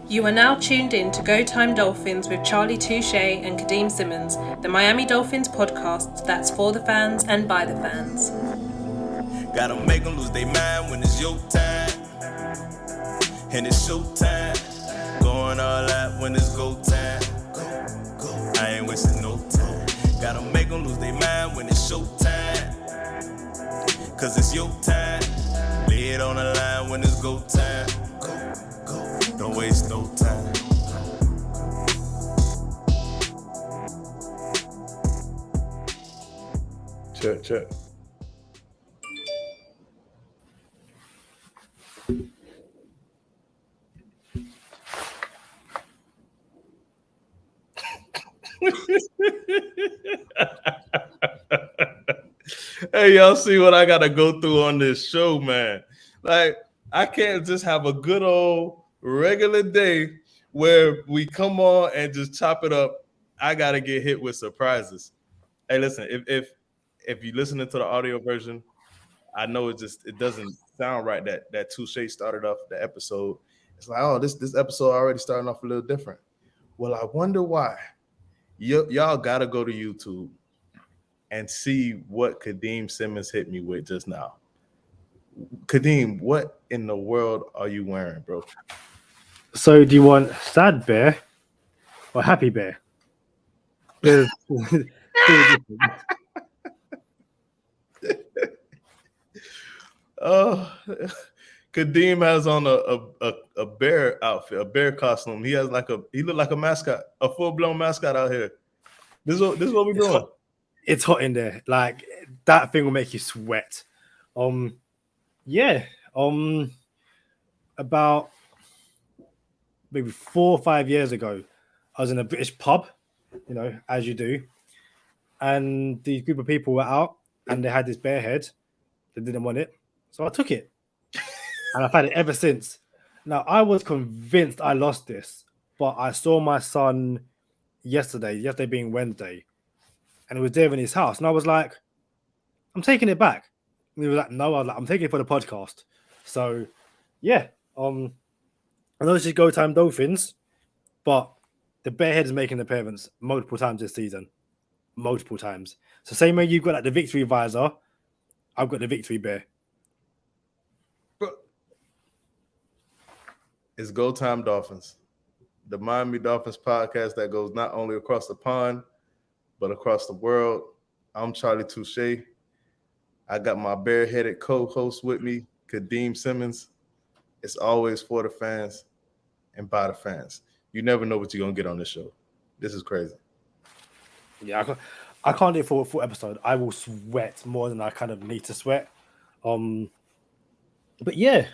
You are now tuned in to Go Time Dolphins with Charlie Touche and Kadeem Simmons, the Miami Dolphins podcast that's for the fans and by the fans. Gotta make them lose their mind when it's your time. And it's show time. Going all out when it's go time. Go. I ain't wasting no time. Gotta make them lose their mind when it's show time. Cause it's your time. Lay it on the line when it's go time. Go. Don't waste no time. Check. Hey, y'all see what I gotta go through on this show, man. Like, I can't just have a good old regular day where we come on and just chop it up. I gotta get hit with surprises. Hey, listen, if you listening to the audio version, I know it doesn't sound right that Touche started off the episode. It's like, oh, this episode already starting off a little different. Well, I wonder why. Y'all gotta go to YouTube and see what Kadeem Simmons hit me with just now. Kadeem, what in the world are you wearing, bro? So do you want sad bear or happy bear? Oh, Kadeem has on a bear outfit, a bear costume. He looked like a mascot, a full-blown mascot out here. This is what we're doing. It's hot in there. Like, that thing will make you sweat. About maybe 4 or 5 years ago, I was in a British pub, as you do, and the group of people were out and they had this bear head. They didn't want it, so I took it, and I've had it ever since. Now, I was convinced I lost this, but I saw my son yesterday being Wednesday, and it was there in his house, and I was like, I'm taking it back. And he was like, no. I was like, I'm taking it for the podcast. So, yeah. I know this is Go Time Dolphins, but the Bearhead is making an appearance multiple times this season. Multiple times. So, same way you've got like the Victory Visor, I've got the Victory Bear. It's Go Time Dolphins, the Miami Dolphins podcast that goes not only across the pond, but across the world. I'm Charlie Touche. I got my bareheaded co-host with me, Kadeem Simmons. It's always for the fans and by the fans. You never know what you're going to get on this show. This is crazy. Yeah, I can't do it for a full episode. I will sweat more than I kind of need to sweat. But yeah,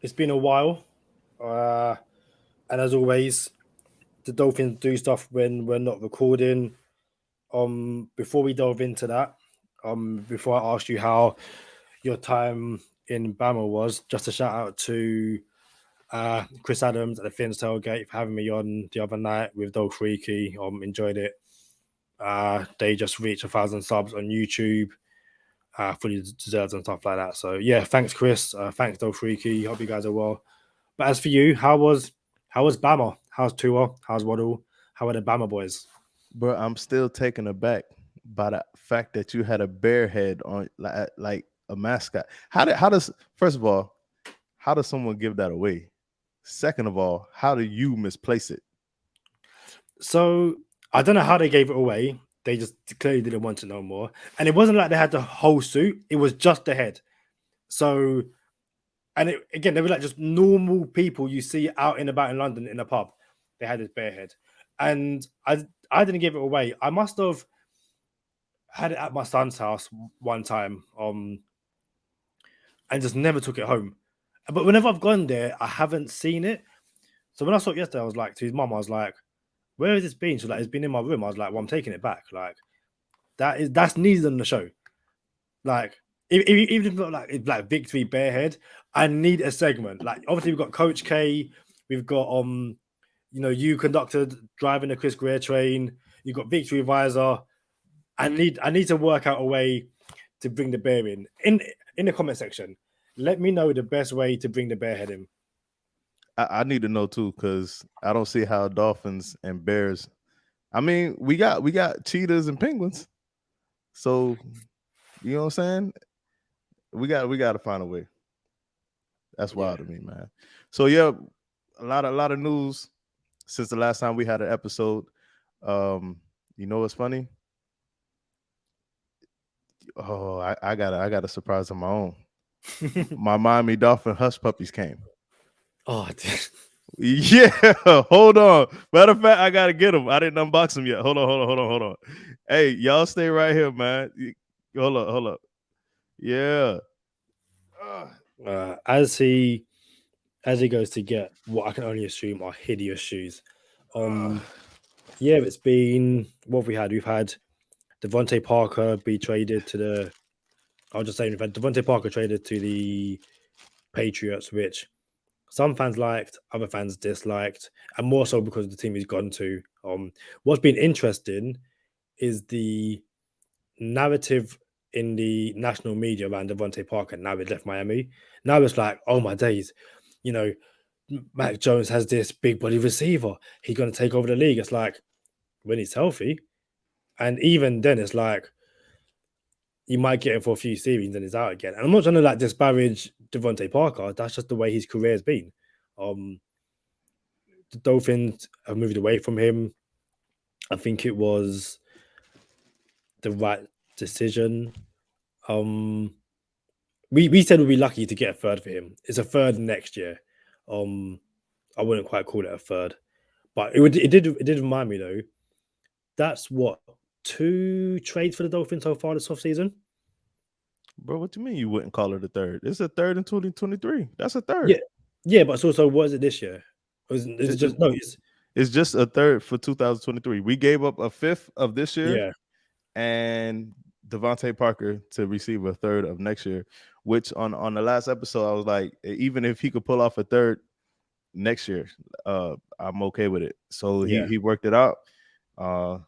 it's been a while. And as always, the Dolphins do stuff when we're not recording. Before we delve into that, before I ask you how your time in Bama was, just a shout out to Chris Adams at the Fins Tailgate for having me on the other night with Dog Freaky. Enjoyed it. They just reached 1,000 subs on YouTube. Fully deserved and stuff like that. So yeah, thanks Chris. Thanks Dog Freaky. Hope you guys are well. But as for you, how was Bama? How's Tua? How's Waddle? How are the Bama boys? Bro, I'm still taken aback by the fact that you had a bear head on, like a mascot. First of all, how does someone give that away? Second of all, how do you misplace it? So I don't know how they gave it away. They just clearly didn't want to know more. And it wasn't like they had the whole suit. It was just the head. So, and again, they were like just normal people you see out and about in London in a pub. They had this bear head. And I didn't give it away. I must have had it at my son's house one time and just never took it home. But whenever I've gone there, I haven't seen it. So when I saw it yesterday, I was like, to his mum, I was like, where has this been? She's like, it's been in my room. I was like, well, I'm taking it back. Like, that's needed on the show. Like, even if it's like Victory Bearhead, I need a segment. Like, obviously we've got Coach K, we've got you conducted driving the Chris Greer train, you've got Victory Visor. I need to work out a way to bring the bear in the comment section. Let me know the best way to bring the bear head in. I need to know too, because I don't see how Dolphins and Bears. I mean, we got cheetahs and penguins, so you know what I'm saying. We got to find a way. That's Yeah. wild to me, man. So yeah, a lot of news since the last time we had an episode. Um, you know what's funny? Oh, I got a surprise of my own. My Miami Dolphin hush puppies came. Oh, Yeah, hold on. Matter of fact, I gotta get them. I didn't unbox them yet. Hold on. Hey, y'all stay right here, man. Hold up. Yeah. as he goes to get what I can only assume are hideous shoes. Yeah, it's been what have we had. We've had Devontae Parker be traded to the. I'll just say we've had Devontae Parker traded to the Patriots, which some fans liked, other fans disliked, and more so because of the team he's gone to. What's been interesting is the narrative in the national media around Devontae Parker. Now he's left Miami. Now it's like, oh my days, you know, Mac Jones has this big body receiver. He's going to take over the league. It's like when he's healthy, and even then, it's like you might get him for a few series and he's out again. And I'm not trying to like disparage Devontae Parker. That's just the way his career has been. The Dolphins have moved away from him. I think it was the right decision. We said we'd be lucky to get a third for him. It's a third next year. I wouldn't quite call it a third, but it did remind me though. That's what 2 trades for the Dolphins so far this offseason. Bro, what you mean you wouldn't call it a third? It's a third in 2023. That's a third. Yeah, but it's also what is it this year? Is it just no? It's just a third for 2023. We gave up a fifth of this year, Yeah, and Devontae Parker to receive a third of next year. Which on the last episode, I was like, even if he could pull off a third next year, I'm okay with it. So he worked it out. I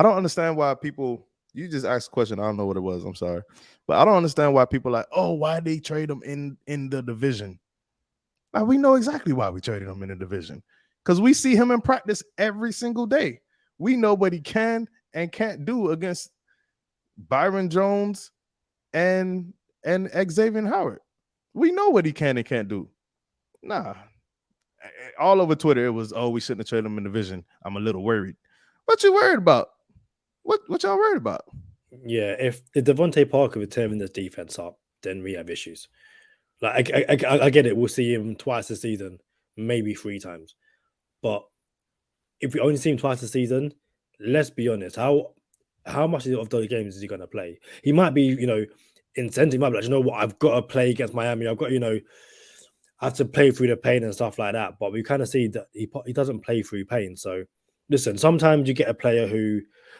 don't understand why people. You just asked a question. I don't know what it was. I'm sorry, but I don't understand why people are like, oh, why they trade him in the division? Like, we know exactly why we traded him in the division, because we see him in practice every single day. We know what he can and can't do against Byron Jones and Xavier Howard. We know what he can and can't do. Nah, all over Twitter it was, oh, we shouldn't have traded him in the division. I'm a little worried. What you worried about? What y'all worried about? Yeah, if Devontae Parker were tearing this defense up, then we have issues. Like I get it. We'll see him twice this season, maybe 3 times. But if we only see him twice this season, let's be honest. How much of those games is he going to play? He might be, incentive. He might be like, you know what, I've got to play against Miami. I've got, I have to play through the pain and stuff like that. But we kind of see that he doesn't play through pain. So listen, sometimes you get a player who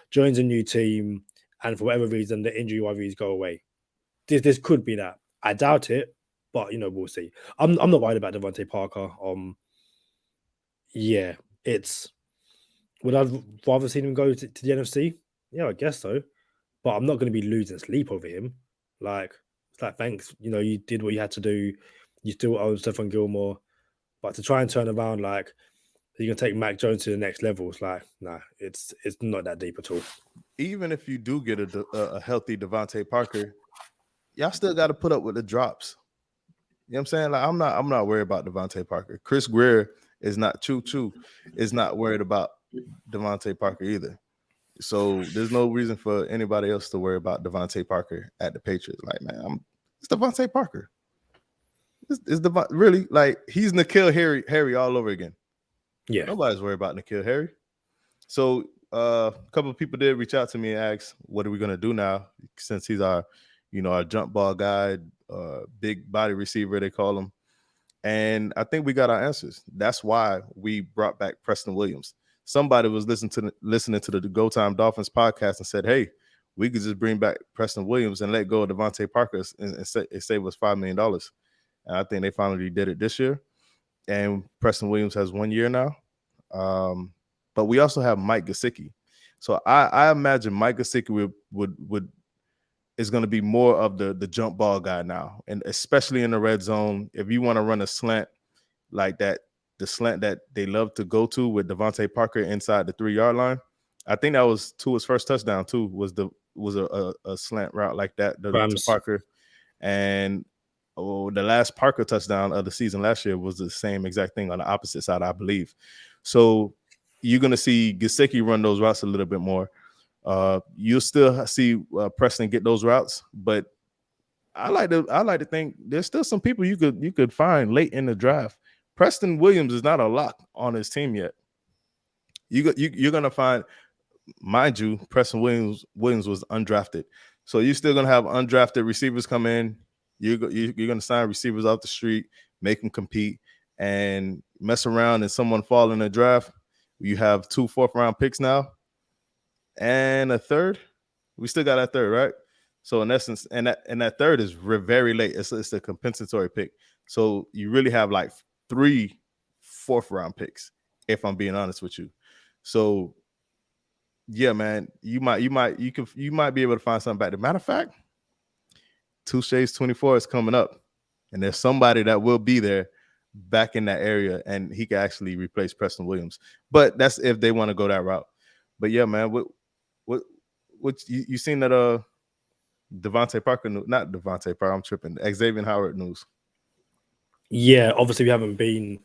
joins a new team and for whatever reason the injury worries go away. This could be that. I doubt it, but we'll see. I'm not worried about Devontae Parker. Yeah, would I rather seen him go to the NFC? Yeah, I guess so. But I'm not going to be losing sleep over him. Like, it's like, thanks, you did what you had to do. You still own Stephon Gilmore. But to try and turn around, like, you're going to take Mac Jones to the next level, it's like, nah, it's not that deep at all. Even if you do get a healthy Devontae Parker, y'all still got to put up with the drops. You know what I'm saying? Like, I'm not worried about Devontae Parker. Chris Greer is not is not worried about Devontae Parker either. So there's no reason for anybody else to worry about Devontae Parker at the Patriots. Like, man, it's Devontae Parker. It's really, like, he's N'Keal Harry all over again. Yeah. Nobody's worried about N'Keal Harry. So a couple of people did reach out to me and ask, what are we gonna do now? Since he's our jump ball guy, big body receiver, they call him. And I think we got our answers. That's why we brought back Preston Williams. Somebody was listening to the Go Time Dolphins podcast and said, hey, we could just bring back Preston Williams and let go of Devontae Parker and save us $5 million. And I think they finally did it this year. And Preston Williams has 1 year now. But we also have Mike Gesicki. So I imagine Mike Gesicki would is going to be more of the jump ball guy now, and especially in the red zone. If you want to run a slant, like that, the slant that they love to go to with Devontae Parker inside the 3-yard line. I think that was Tua's first touchdown too. Was a slant route like that to Parker, and the last Parker touchdown of the season last year was the same exact thing on the opposite side, I believe. So you're gonna see Gesicki run those routes a little bit more. You'll still see Preston get those routes, but I like to think there's still some people you could find late in the draft. Preston Williams is not a lock on his team yet. You're gonna find, mind you, Preston Williams was undrafted, so you're still gonna have undrafted receivers come in. You're gonna sign receivers off the street, make them compete, and mess around and someone fall in the draft. You have 2 4th-round picks now, and a third. We still got that third, right? So in essence, and that third is very late. It's a compensatory pick. So you really have like 3 4th-round picks, if I'm being honest with you. So yeah, man, you might be able to find something back. As a matter of fact, Touche's 24 is coming up, and there's somebody that will be there back in that area, and he can actually replace Preston Williams. But that's if they want to go that route. But yeah, man, what you seen that Devontae Parker, not Devontae Parker, I'm tripping. Xavier Howard news. Yeah, obviously we haven't been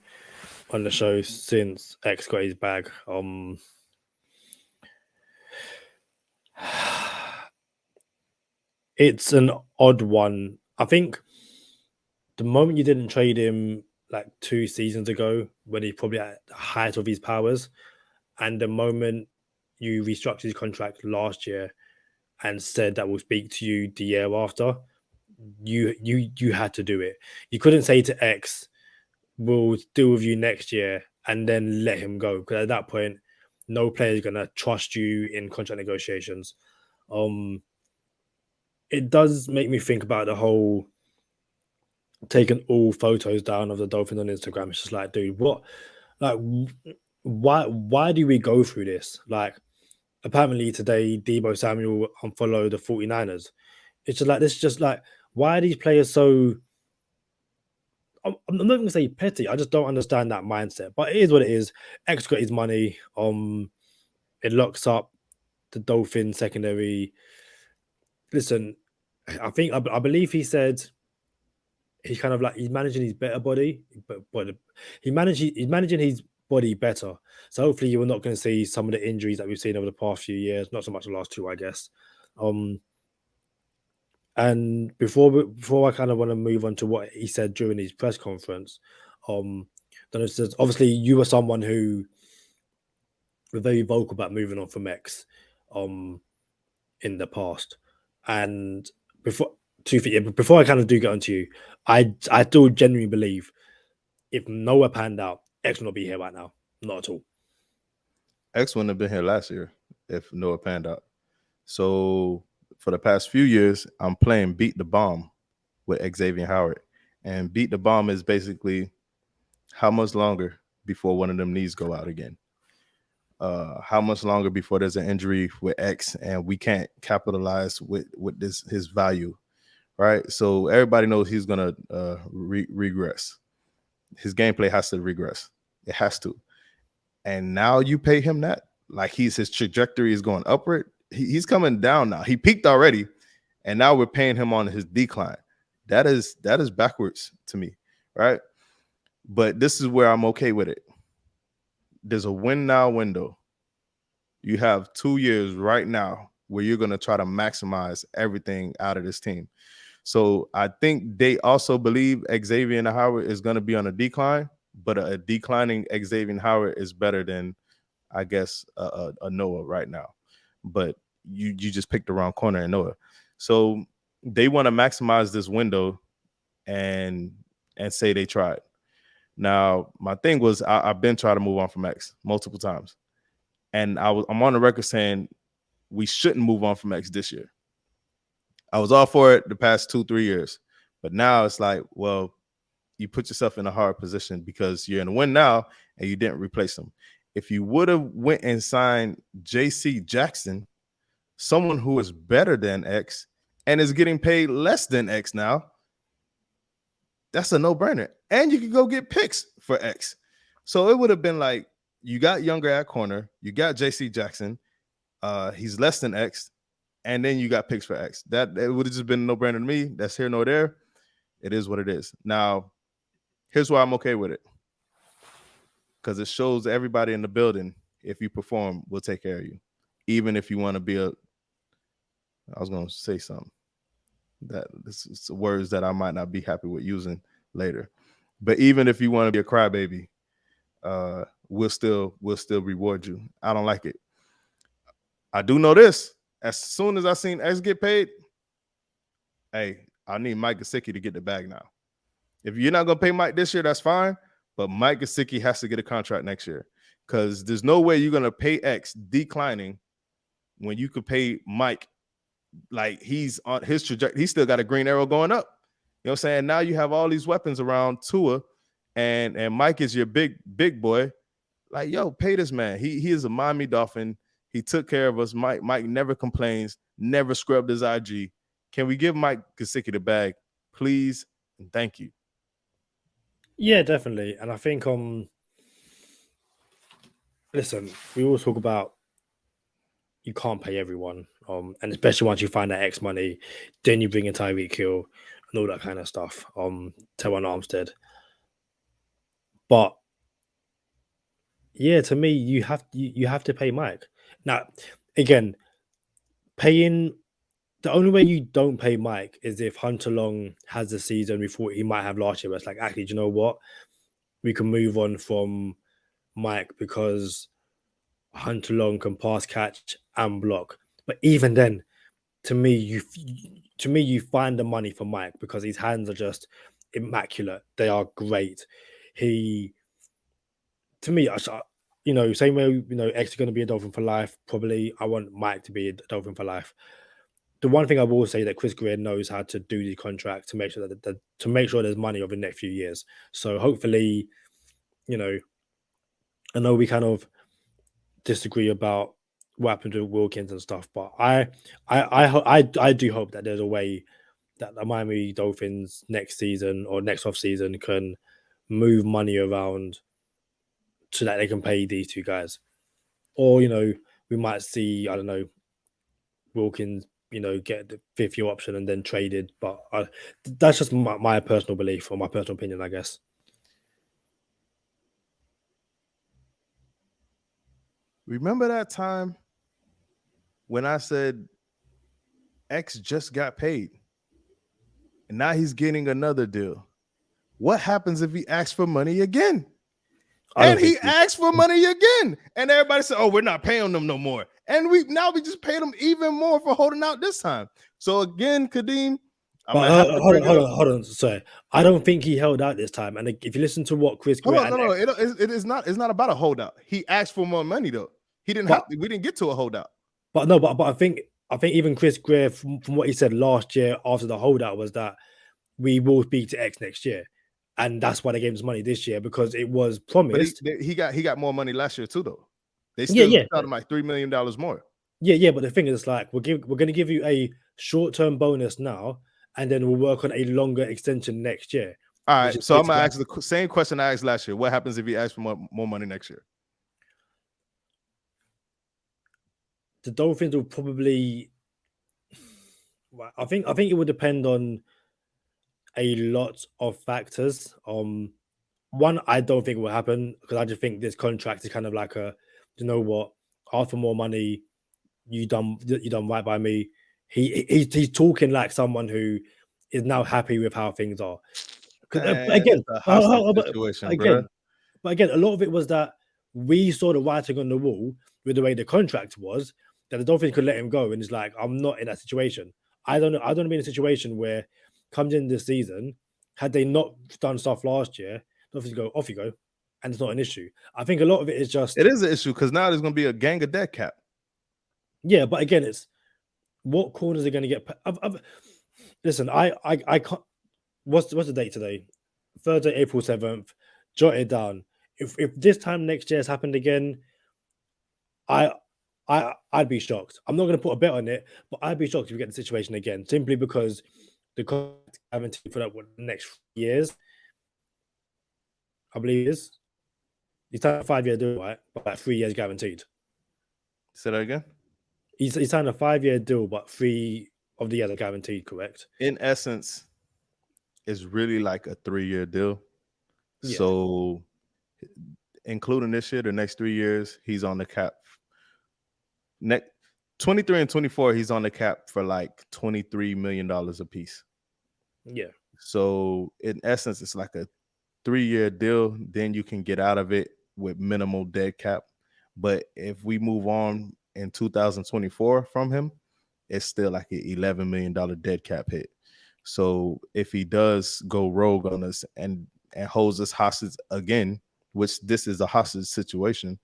on the show since X got his bag. It's an odd one. I think the moment you didn't trade him like 2 seasons ago, when he probably at the height of his powers, and the moment you restructured his contract last year and said that we'll speak to you the year after, you had to do it. You couldn't say to X, we'll deal with you next year, and then let him go, because at that point, no player is gonna trust you in contract negotiations. It does make me think about the whole taking all photos down of the Dolphins on Instagram. It's just like, dude, what? Like, why do we go through this? Like, apparently today, Deebo Samuel unfollowed the 49ers. It's just like, this is just like, why are these players so... I'm not going to say petty. I just don't understand that mindset. But it is what it is. X got his money. It locks up the Dolphin secondary. Listen, I believe he said he's kind of like, he's managing his better body, but he's managing his body better. So hopefully you're not going to see some of the injuries that we've seen over the past few years. Not so much the last 2, I guess. And before I kind of want to move on to what he said during his press conference, obviously you were someone who were very vocal about moving on from X in the past. And before I kind of do get onto you, I still genuinely believe if Noah panned out, X will not be here right now. Not at all. X wouldn't have been here last year if Noah panned out. So for the past few years, I'm playing Beat the Bomb with Xavier Howard. And Beat the Bomb is basically how much longer before one of them knees go out again? How much longer before there's an injury with X and we can't capitalize with his value, right? So everybody knows he's gonna regress. His gameplay has to regress. It has to. And now you pay him that, like his trajectory is going upward. He's coming down now. He peaked already, and now we're paying him on his decline. That is backwards to me, right? But this is where I'm okay with it. There's a win now window. You have 2 years right now where you're going to try to maximize everything out of this team. So I think they also believe Xavier Howard is going to be on a decline, but a declining Xavier Howard is better than, I guess, a Noah right now. But you just picked the wrong corner in Noah. So they want to maximize this window and say they tried. Now, my thing was I've been trying to move on from X multiple times. And I'm on the record saying we shouldn't move on from X this year. I was all for it the past 2-3 years. But now it's like, well, you put yourself in a hard position because you're in a win now and you didn't replace him. If you would have went and signed J.C. Jackson, someone who is better than X and is getting paid less than X now, that's a no-brainer. And you can go get picks for X. So it would have been like you got Younger at corner, you got JC Jackson, he's less than X, and then you got picks for X. That it would have just been a no-brainer to me. That's here nor there. It is what it is. Now, here's why I'm okay with it. Because it shows everybody in the building, if you perform, we'll take care of you. Even if you want to be I was going to say something. That this is words that I might not be happy with using later. But even if you want to be a crybaby, we'll still reward you. I don't like it. I do know this. As soon as I seen X get paid, hey, I need Mike Gesicki to get the bag now. If you're not gonna pay Mike this year, that's fine. But Mike Gesicki has to get a contract next year because there's no way you're gonna pay X declining when you could pay Mike like he's on his trajectory. He's still got a green arrow going up. You know what I'm saying? Now you have all these weapons around Tua, and Mike is your big boy. Like, yo, pay this man. He is a Miami Dolphin. He took care of us. Mike never complains, never scrubbed his IG. Can we give Mike Gesicki the bag, please? And thank you. Yeah, definitely. And I think listen, we always talk about you can't pay everyone. And especially once you find that X money, then you bring in Tyreek Hill and all that kind of stuff. Teron Armstead. But yeah, to me, you have to pay Mike. Now, again, paying the only way you don't pay Mike is if Hunter Long has the season we thought he might have last year. Where it's like, actually, do you know what? We can move on from Mike because Hunter Long can pass, catch, and block. But even then, to me, you find the money for Mike because his hands are just immaculate. They are great. To me, same way, X is going to be a Dolphin for life. Probably, I want Mike to be a Dolphin for life. The one thing I will say that Chris Greer knows how to do the contract to make sure that there's money over the next few years. So hopefully, I know we kind of disagree about what happened to Wilkins and stuff, but I do hope that there's a way that the Miami Dolphins next season or next off season can move money around so that they can pay these two guys. Or, we might see, I don't know, Wilkins, get the 5th-year option and then traded. But that's just my personal belief or my personal opinion, I guess. Remember that time when I said X just got paid and now he's getting another deal? What happens if he asks for money again? And he asked for money again. And everybody said, oh, we're not paying them no more. And we just paid him even more for holding out this time. So again, Kadeem, hold on. Sorry, I don't think he held out this time. And if you listen to what Chris, it is not. It's not about a holdout. He asked for more money though. He didn't have. We didn't get to a holdout. But no, but I think even Chris Greer, from what he said last year after the holdout, was that we will speak to X next year. And that's why they gave us money this year because it was promised. But he got more money last year too, though. They still got him like $3 million more. Yeah. But the thing is, like, we're going to give you a short-term bonus now, and then we'll work on a longer extension next year. All right. So I'm gonna ask the same question I asked last year. What happens if he asks for more money next year? The Dolphins will probably. I think it would depend on a lot of factors. One, I don't think it will happen because I just think this contract is kind of like ask for more money, you done right by me. He's talking like someone who is now happy with how things are. But again, a lot of it was that we saw the writing on the wall with the way the contract was that the Dolphins could let him go, and it's like, I'm not in that situation. I don't want to be in a situation where comes in this season, had they not done stuff last year, Dolphins go, off you go, and it's not an issue. I think a lot of it is just... It is an issue because now there's going to be a gang of dead cap. Yeah, but again, it's what corners are going to get... Listen, I can't... What's the date today? Thursday, April 7th. Jot it down. If this time next year has happened again, I'd be shocked. I'm not going to put a bet on it, but I'd be shocked if we get the situation again, simply because the contract guarantee for the next years. I believe it is. He's signed a 5-year deal, right? But like 3 years guaranteed. Say that again. He's signed a 5-year deal, but 3 of the years are guaranteed, correct? In essence, it's really like a 3-year deal. Yeah. So, including this year, the next 3 years, he's on the cap. Next 23 and 24, he's on the cap for like $23 million a piece. Yeah. So, in essence, it's like a 3-year deal. Then you can get out of it with minimal dead cap. But if we move on in 2024 from him, it's still like an $11 million dead cap hit. So if he does go rogue on us and holds us hostage again, which this is a hostage situation,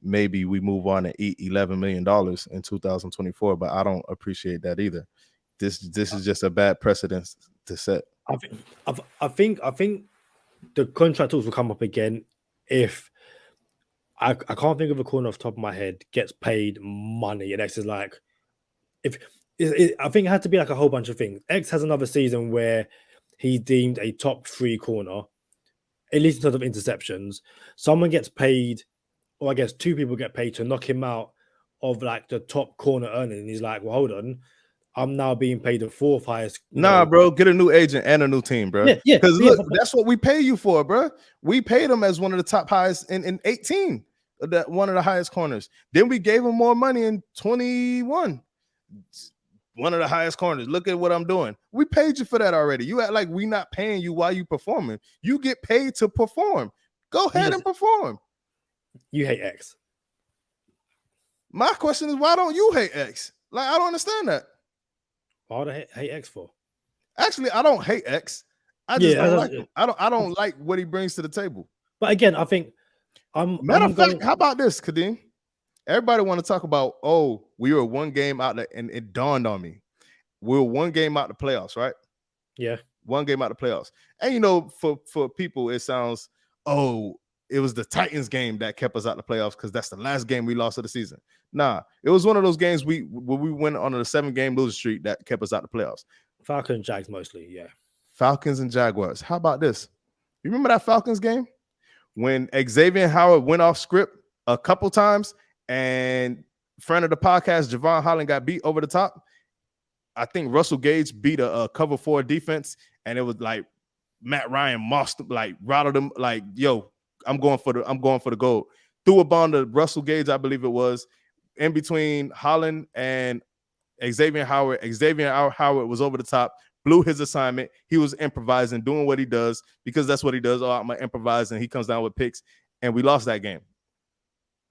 maybe we move on and eat $11 million in 2024. But I don't appreciate that either. This is just a bad precedent to set. I think the contract talks will come up again if I can't think of a corner off the top of my head gets paid money, and X is like, I think it had to be like a whole bunch of things. X has another season where he's deemed a top 3 corner, at least in terms of interceptions. Someone gets paid, or I guess 2 people get paid to knock him out of like the top corner earning. And he's like, well, hold on, I'm now being paid the 4th highest. Bro, get a new agent and a new team, bro. Yeah. Because look, that's what we pay you for, bro. We paid him as one of the top highest in 18, that one of the highest corners. Then we gave him more money in 21. One of the highest corners. Look at what I'm doing. We paid you for that already. You act like we not paying you while you performing. You get paid to perform. Go ahead and perform. You hate X. My question is, why don't you hate X? Like, I don't understand that. Why would I hate X for? Actually, I don't hate X. I just don't like him. I don't like what he brings to the table. But again, I think matter of fact, how about this, Kadeem? Everybody want to talk about, we were one game out, and it dawned on me. We were one game out the playoffs, right? Yeah. One game out the playoffs. And for people, it sounds, it was the Titans game that kept us out the playoffs because that's the last game we lost of the season. Nah, it was one of those games we went on a 7-game losing streak that kept us out the playoffs. Falcons, Jags mostly, yeah. Falcons and Jaguars. How about this? You remember that Falcons game when Xavier Howard went off script a couple times and friend of the podcast, Javon Holland, got beat over the top? I think Russell Gage beat a cover 4 defense, and it was like Matt Ryan rattled him like, yo, I'm going for the goal. Threw a ball to Russell Gage, I believe it was, in between Holland and Xavier Howard. Xavier Howard was over the top, blew his assignment. He was improvising, doing what he does, because that's what he does. I'm going to improvise, and he comes down with picks, and we lost that game.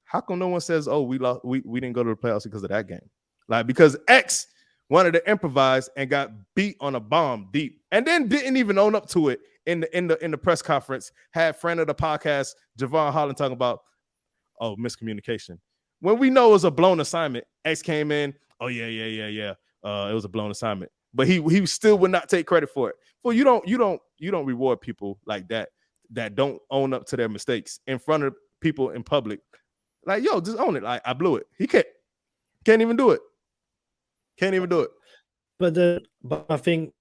How come no one says, we lost, we didn't go to the playoffs because of that game? Like, because X wanted to improvise and got beat on a bomb deep, and then didn't even own up to it in the press conference. Had friend of the podcast, Javon Holland, talking about, miscommunication. When we know it was a blown assignment, X came in, it was a blown assignment. But he still would not take credit for it. Well, you don't reward people like that don't own up to their mistakes in front of people in public. Like, yo, just own it. Like, I blew it. He can't even do it. Can't even do it. But I think,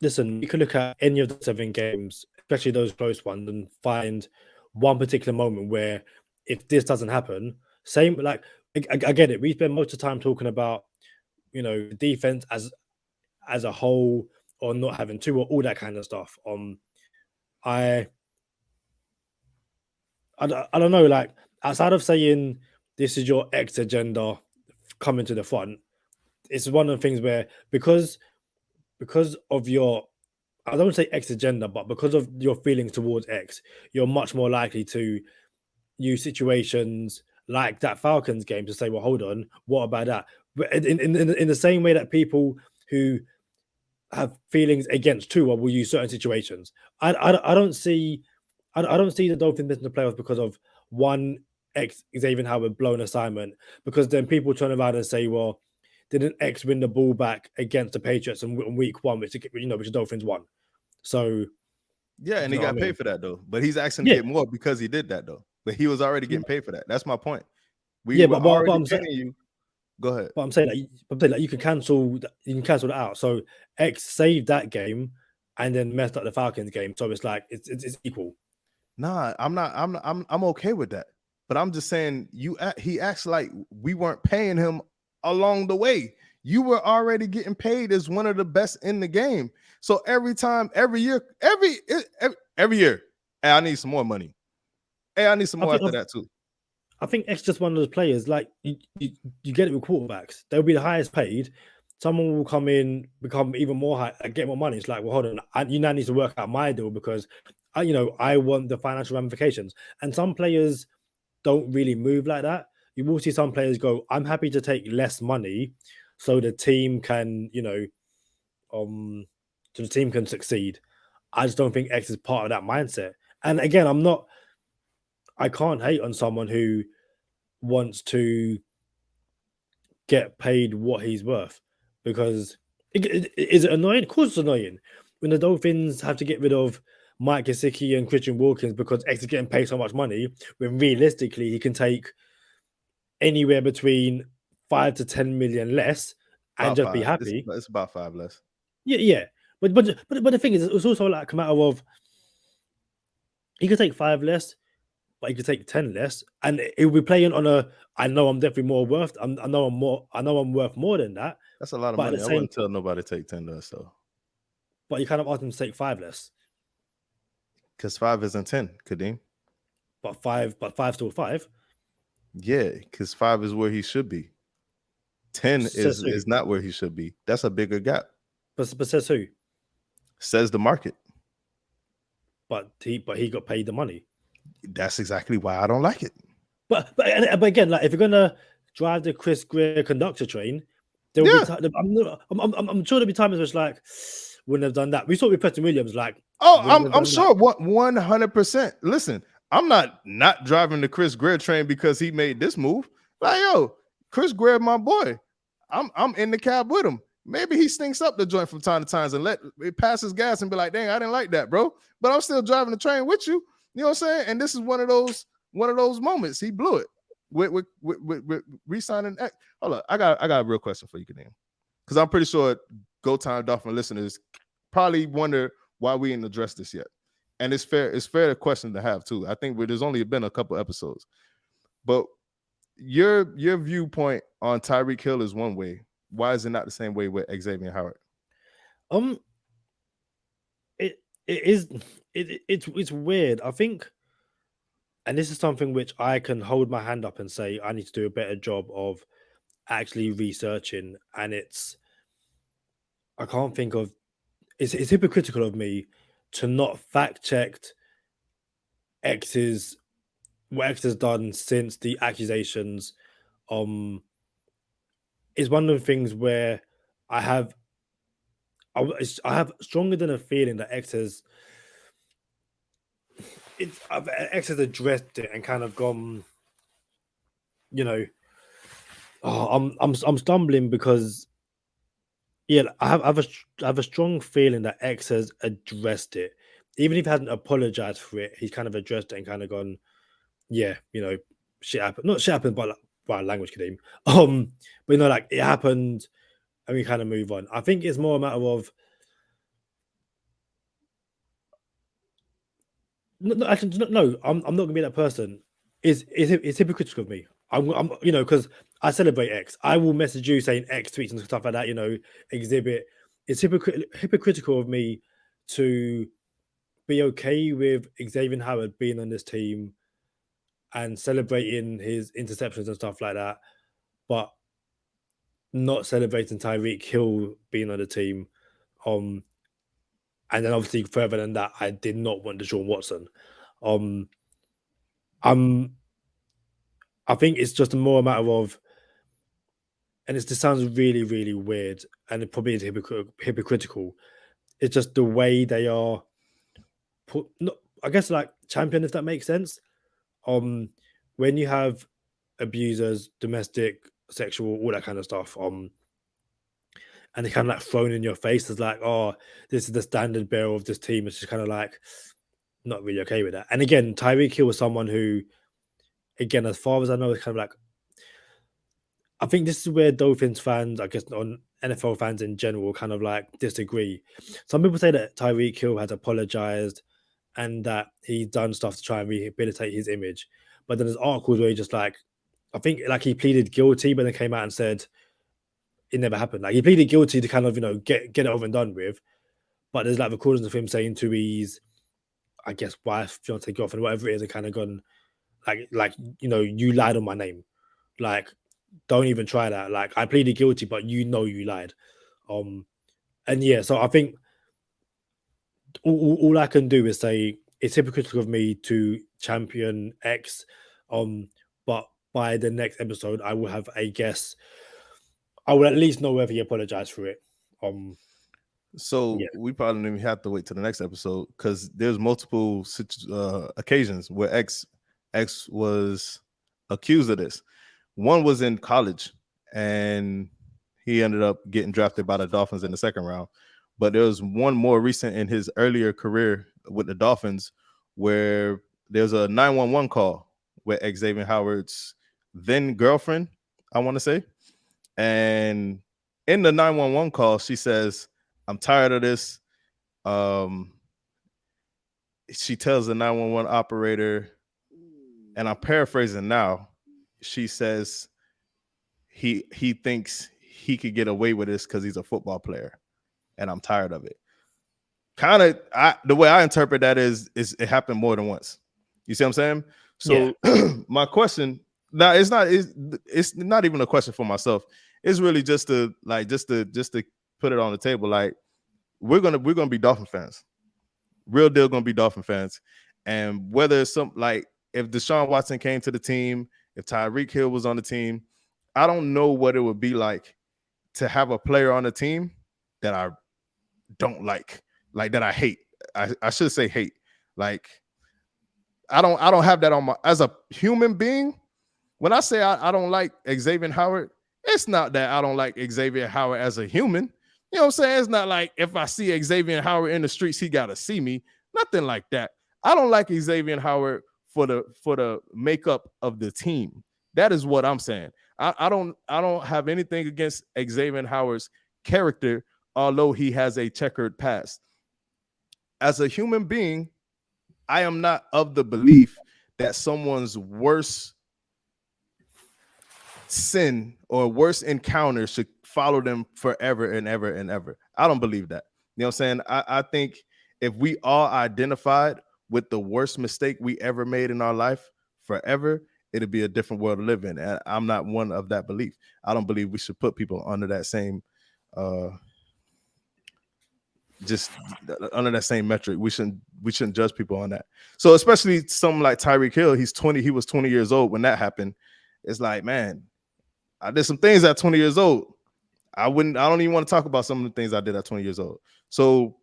listen, you could look at any of the 7 games, especially those close ones, and find one particular moment where if this doesn't happen, same, like, I get it. We spend most of the time talking about, the defense as a whole, or not having to, or all that kind of stuff. I don't know, like, outside of saying this is your X agenda coming to the front, it's one of the things where because of your, I don't want to say X agenda, but because of your feelings towards X, you're much more likely to use situations like that Falcons game to say, well, hold on, what about that? But in the same way that people who have feelings against Tua will use certain situations. I don't see the Dolphins missing the playoffs because of one Xavier Howard blown assignment, because then people turn around and say, well, didn't X win the ball back against the Patriots in week 1, which the Dolphins won? So yeah, and he got paid for that though. But he's asking to get more because he did that though. But he was already getting paid for that. That's my point. But I'm saying you. Go ahead. But I'm saying that you can cancel that out. So X saved that game and then messed up the Falcons game. So it's like it's equal. Nah, I'm not. I'm okay with that. But I'm just saying, he acts like we weren't paying him along the way. You were already getting paid as one of the best in the game. So every time, every year, every year, hey, I need some more money. Hey, I need some I more think after that too. I think X just one of those players. Like you get it with quarterbacks. They'll be the highest paid. Someone will come in, become even more high, get more money. It's like, well, hold on, you now need to work out my deal because I want the financial ramifications. And some players don't really move like that. You will see some players go, I'm happy to take less money so the team can, so the team can succeed. I just don't think X is part of that mindset. And again, I can't hate on someone who wants to get paid what he's worth because is it annoying? Of course, it's annoying when the Dolphins have to get rid of Mike Gesicki and Christian Wilkins because X is getting paid so much money. When realistically, he can take anywhere between 5 to 10 million less and About just be five. It's, happy. it's about five less. Yeah, yeah. But the thing is, it's also like a matter of he could take 5 less, but he could take 10 less, and he'll be playing on a. I know I'm definitely more worth. I know I'm more. I know I'm worth more than that. That's a lot of But at money. the I same, wouldn't tell nobody to take 10 less though, but you kind of ask him to take 5 less. because 5 isn't 10, Kadeem. But five still five. Yeah, because 5 is where he should be. 10 Says who? is not where he should be. That's a bigger gap. But says who? Says the market. But he got paid the money. That's exactly why I don't like it. But again, like if you're gonna drive the Chris Greer conductor train, there'll Yeah. be. I'm sure there'll be times where it's like wouldn't have done that. We saw it with Preston Williams, like Oh, wouldn't have I'm done sure 100%. Listen, I'm not driving the Chris Greer train because he made this move. Like, yo, Chris Greer, my boy. I'm in the cab with him. Maybe he stinks up the joint from time to time and let it pass his gas and be like, dang, I didn't like that, bro. But I'm still driving the train with you. You know what I'm saying? And this is one of those moments. He blew it with re-signing X. Hold up. I got a real question for you, Kadeem. Because I'm pretty sure Go Time Dolphin listeners probably wonder why we ain't addressed this yet. And it's fair question to have too. I think there's only been a couple episodes. But your viewpoint on Tyreek Hill is one way. Why is it not the same way with Xavier Howard? It's weird. I think, and this is something which I can hold my hand up and say I need to do a better job of actually researching. And I can't think of. It's hypocritical of me to not fact checked what X has done since the accusations. Is one of the things where I have stronger than a feeling that X has addressed it and kind of gone, I'm stumbling because I have a strong feeling that X has addressed it, even if he hasn't apologized for it. He's kind of addressed it and kind of gone, shit happened, not shit happened, but like, wow, language Kadeem. But like it happened, and we kind of move on. I think it's more a matter of no, actually, no. I'm not gonna be that person. It's hypocritical of me. I'm because I celebrate X. I will message you saying X tweets and stuff like that. Exhibit. It's hypocritical of me to be okay with Xavier Howard being on this team and celebrating his interceptions and stuff like that, but not celebrating Tyreek Hill being on the team. And then obviously further than that, I did not want Deshaun Watson. I think it's just more a matter of, and this sounds really, really weird, and it probably is hypocritical. It's just the way they are put. I guess like champion, if that makes sense. When you have abusers, domestic, sexual, all that kind of stuff, and they kind of like thrown in your face as like, oh, this is the standard bearer of this team. It's just kind of like not really okay with that. And again, Tyreek Hill was someone who, again, as far as I know, is kind of like, I think this is where Dolphins fans, I guess, on NFL fans in general, kind of like disagree. Some people say that Tyreek Hill has apologized and that he's done stuff to try and rehabilitate his image. But then there's articles where he just like, I think like he pleaded guilty, but then came out and said it never happened. Like he pleaded guilty to kind of get it over and done with. But there's like recordings of him saying to his, I guess, wife, fiance, girlfriend, whatever it is, and kind of gone like you lied on my name. Like, don't even try that. Like, I pleaded guilty, but you lied. And yeah, so I think all I can do is say it's hypocritical of me to champion X. But by the next episode, I will have a guess. I will at least know whether he apologized for it. So Yeah. we probably don't even have to wait to the next episode because there's multiple occasions where X was accused of this. One was in college, and he ended up getting drafted by the Dolphins in the second round. But there was one more recent in his earlier career with the Dolphins where there's a 911 call with Xavier Howard's then girlfriend, I want to say. And in the 911 call, she says, "I'm tired of this." She tells the 911 operator, and I'm paraphrasing now, she says he thinks he could get away with this because he's a football player, and I'm tired of it. Kind of, the way I interpret that is it happened more than once. You see what I'm saying? So my question now, it's not even a question for myself. It's really just to put it on the table. Like we're gonna be Dolphin fans, real deal gonna be Dolphin fans, and whether it's if Deshaun Watson came to the team, if Tyreek Hill was on the team, I don't know what it would be like to have a player on the team that I don't like that I hate. I should say hate. Like I don't have that on my as a human being. When I say I don't like Xavier Howard, it's not that I don't like Xavier Howard as a human. You know what I'm saying? It's not like if I see Xavier Howard in the streets, he got to see me. Nothing like that. I don't like Xavier Howard for the makeup of the team. That is what I'm saying. I don't have anything against Xavier Howard's character, although he has a checkered past. As a human being, I am not of the belief that someone's worst sin or worst encounter should follow them forever and ever and ever. I don't believe that. You know what I'm saying? I think if we all identified with the worst mistake we ever made in our life forever, it'd be a different world to live in. And I'm not one of that belief. I don't believe we should put people under that same just under that same metric. We shouldn't judge people on that. So especially something like Tyreek Hill, he was 20 years old when that happened. It's like, man, I did some things at 20 years old. I don't even want to talk about some of the things I did at 20 years old. So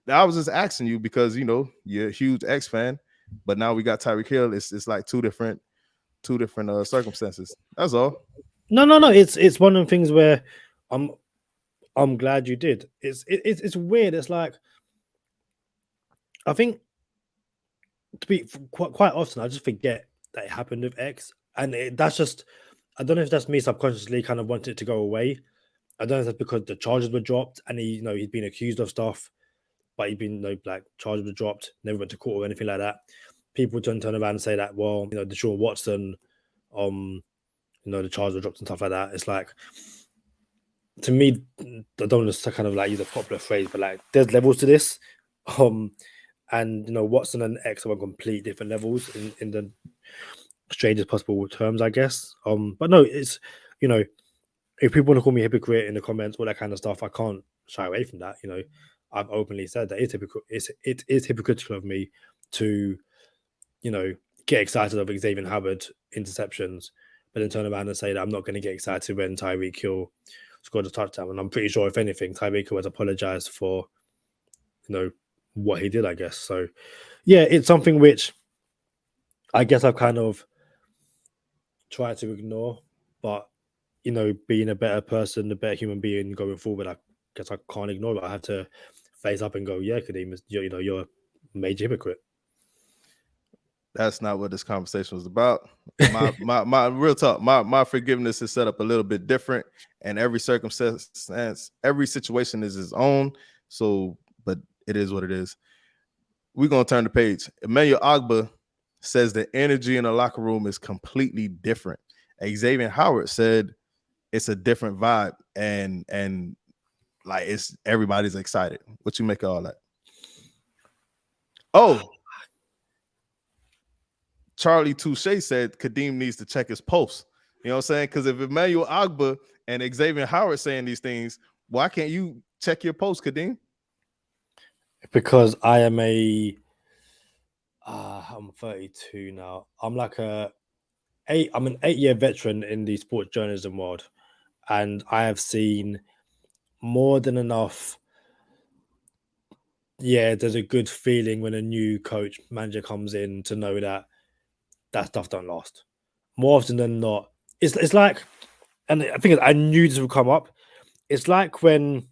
I was just asking you because you're a huge X fan, but now we got Tyreek Hill. It's like two different circumstances. That's all. No. It's one of the things where I'm glad you did. It's weird. It's like I think to be quite often I just forget that it happened with X, and that's just I don't know if that's me subconsciously kind of wanted it to go away. I don't know if that's because the charges were dropped and he'd been accused of stuff, but he'd been like charges were dropped, never went to court or anything like that. People turn around and say that, well, Deshaun Watson, the charges were dropped and stuff like that. It's like, to me, I don't want to kind of like use a popular phrase, but like there's levels to this. And Watson and X are on complete different levels in the strangest possible terms, I guess. But no, it's if people want to call me a hypocrite in the comments, all that kind of stuff, I can't shy away from that. I've openly said that it is hypocritical of me to, get excited over Xavier Howard interceptions, but then turn around and say that I'm not going to get excited when Tyreek Hill scored a touchdown. And I'm pretty sure, if anything, Tyreek Hill has apologized for, what he did, I guess. So, yeah, it's something which I guess I've kind of tried to ignore, but being a better person, a better human being going forward, I guess I can't ignore it. I have to face up and go, yeah, Kadeem, you're a major hypocrite. That's not what this conversation was about. My real talk, my forgiveness is set up a little bit different, and every circumstance, every situation is its own. So, but it is what it is. we're gonna turn the page. Emmanuel Agba says the energy in the locker room is completely different. Xavier Howard said it's a different vibe, and like it's everybody's excited. What you make of all that? Oh, Charlie Touche said Kadeem needs to check his pulse. You know what I'm saying? Because if Emmanuel Agba and Xavier Howard saying these things, why can't you check your pulse, Kadeem? Because I am I'm 32 now. I'm like I'm an 8-year veteran in the sports journalism world, and I have seen more than enough. Yeah, there's a good feeling when a new coach manager comes in to know that stuff don't last. More often than not, it's like, and I think I knew this would come up. It's like when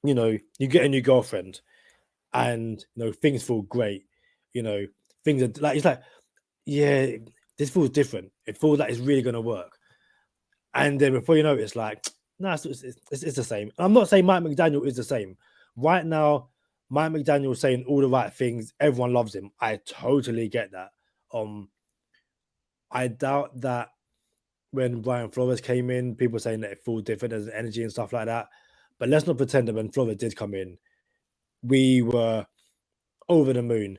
you get a new girlfriend, and things feel great. Things are like, it's like, yeah, this feels different. It feels like it's really gonna work. And then before you know it, it's like, no, it's the same. I'm not saying Mike McDaniel is the same. Right now, Mike McDaniel is saying all the right things. Everyone loves him. I totally get that. I doubt that when Brian Flores came in, people were saying that it feels different, there's energy and stuff like that. But let's not pretend that when Flores did come in, we were over the moon.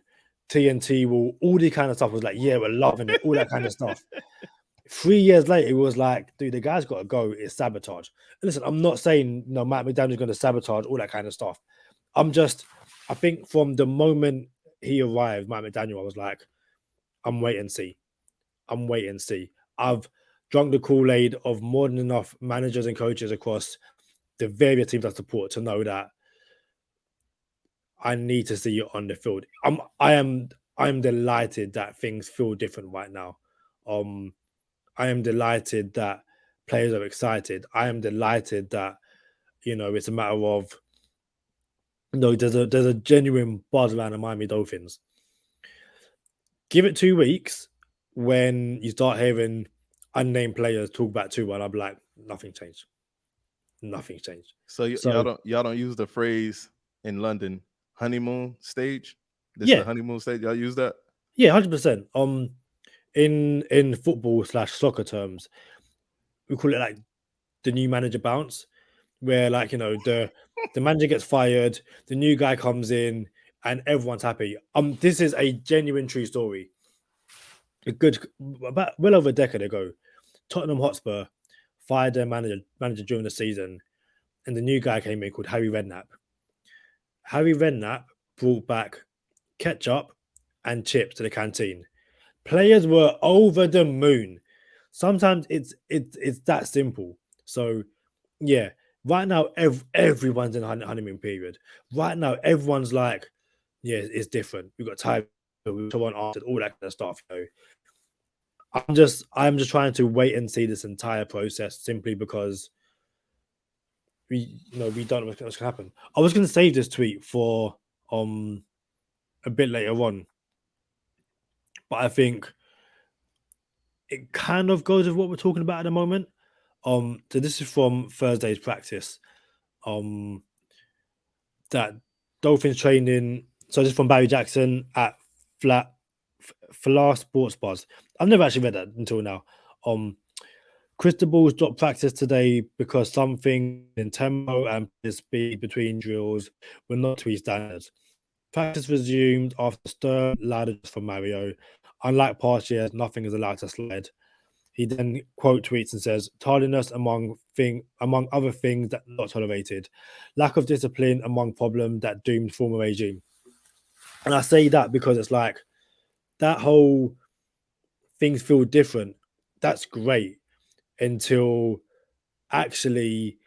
TNT, all the kind of stuff was like, yeah, we're loving it, all that kind of stuff. 3 years later, it was like, dude, the guy's got to go. It's sabotage. And listen, I'm not saying Matt McDaniel is going to sabotage all that kind of stuff. I think from the moment he arrived, Matt McDaniel, I was like, I'm wait and see. I'm wait and see. I've drunk the Kool-Aid of more than enough managers and coaches across the various teams I support to know that I need to see it on the field. I'm delighted that things feel different right now. I am delighted that players are excited. I am delighted that it's a matter of there's a genuine buzz around the Miami Dolphins. Give it 2 weeks when you start hearing unnamed players talk about 2-1, I'll be like, nothing changed. Nothing changed. So y'all don't use the phrase in London honeymoon stage? This Yeah. the honeymoon stage. Y'all use that? Yeah, 100%. In football / soccer terms, we call it like the new manager bounce, where like the manager gets fired, the new guy comes in, and everyone's happy. This is a genuine true story. About well over a decade ago, Tottenham Hotspur fired their manager during the season, and the new guy came in called Harry Redknapp. Harry Redknapp brought back ketchup and chips to the canteen. Players were over the moon. Sometimes it's that simple. So yeah, right now everyone's in a honeymoon period. Right now everyone's like, yeah, it's different. We've got time. We want answered, all that kind of stuff. I'm just trying to wait and see this entire process simply because we don't know what's going to happen. I was going to save this tweet for a bit later on, but I think it kind of goes with what we're talking about at the moment. So this is from Thursday's practice. That Dolphins training. So this is from Barry Jackson at Fla Sports Buzz. I've never actually read that until now. Cristobal's dropped practice today because something in tempo and speed between drills were not to his standards. Practice resumed after stern ladder from Mario. Unlike past years, nothing is allowed to slide. He then quote tweets and says, "Tardiness among other things that not tolerated. Lack of discipline among problems that doomed former regime." And I say that because it's like that whole things feel different. That's great until actually,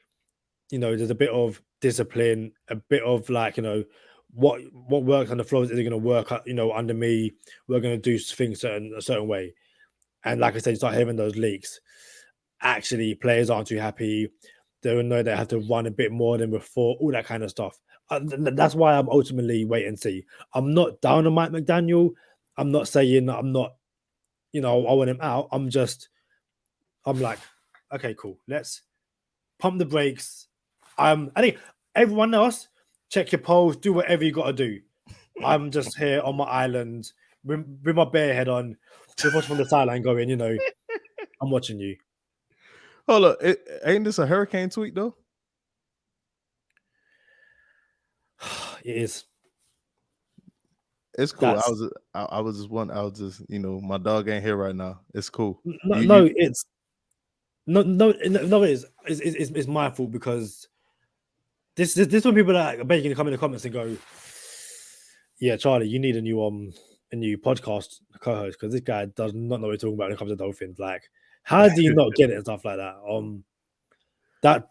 there's a bit of discipline, a bit of like, what works on the floor isn't going to work, under me. We're going to do things a certain way. And like I said, you start hearing those leaks. Actually, players aren't too happy. They know they have to run a bit more than before, all that kind of stuff. That's why I'm ultimately wait and see. I'm not down on Mike McDaniel. I'm not saying that I'm not, I want him out. I'm like, okay, cool. Let's pump the brakes. I think everyone else, check your polls, do whatever you got to do. I'm just here on my island with my bare head on, just watching from the sideline, going, I'm watching you. Hold up, ain't this a hurricane tweet though? It is. It's cool. That's I was just my dog ain't here right now. It's cool. it's it is. It's my fault because this when people are begging to come in the comments and go, yeah, Charlie, you need a new podcast co-host because this guy does not know what he's talking about when it comes to Dolphins. Like, how do you not get it and stuff like that?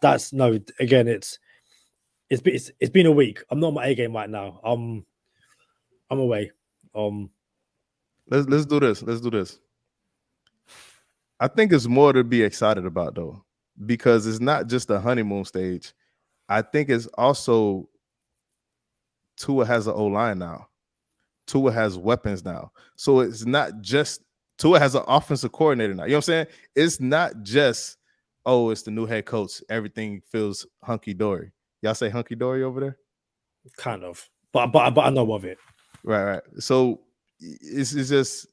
That's no. Again, it's been a week. I'm not on my A game right now. I'm away. Let's do this. Let's do this. I think it's more to be excited about though, because it's not just the honeymoon stage. I think it's also Tua has an O-line now. Tua has weapons now. So it's not just Tua has an offensive coordinator now. You know what I'm saying? It's not just, oh, it's the new head coach. Everything feels hunky-dory. Y'all say hunky-dory over there? Kind of. But I know of it. Right. So it's just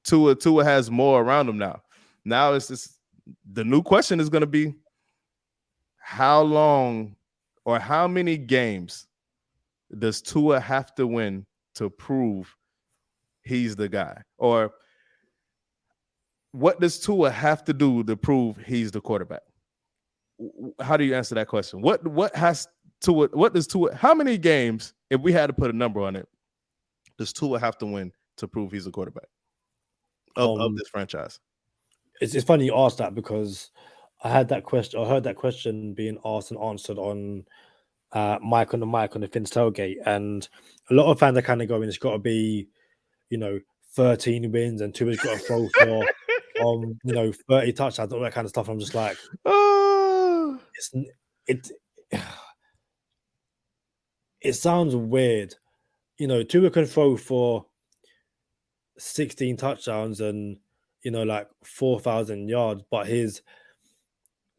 Tua has more around him now. Now it's just the new question is going to be how long or how many games does Tua have to win to prove he's the guy? Or what does Tua have to do to prove he's the quarterback? How do you answer that question? What does Tua, how many games, if we had to put a number on it, does Tua have to win to prove he's a quarterback of this franchise? It's funny you asked that because I heard that question being asked and answered on Mike on the Finns tailgate, and a lot of fans are kind of going, it's got to be 13 wins and Tua's got to throw for 30 touchdowns, all that kind of stuff. I'm just like, it sounds weird. Tua can throw for 16 touchdowns and like 4,000 yards, but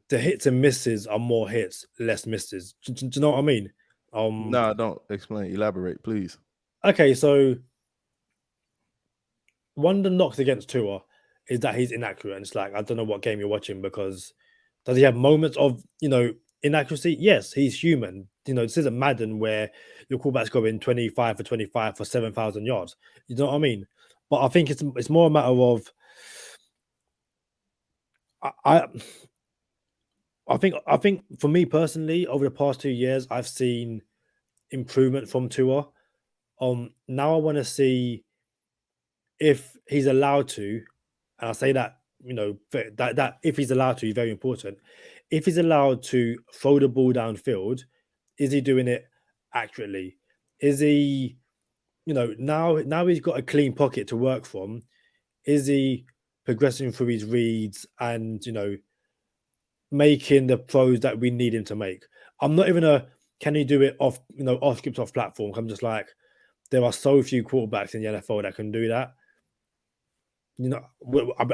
the hits and misses are more hits, less misses. Do you know what I mean? No, don't explain. Elaborate, please. Okay, so one of the knocks against Tua is that he's inaccurate. And it's like, I don't know what game you're watching, because does he have moments of inaccuracy? Yes, he's human. This isn't Madden where your quarterback's going 25 for 25 for 7,000 yards. You know what I mean? But I think it's more a matter of I think for me personally, over the past 2 years, I've seen improvement from Tua. Now I want to see if he's allowed to, and I say that that if he's allowed to is very important. If he's allowed to throw the ball downfield, is he doing it accurately? Is he, now he's got a clean pocket to work from? Is he progressing through his reads and making the throws that we need him to make? I'm not even can he do it off script, off platform? I'm just like, there are so few quarterbacks in the NFL that can do that.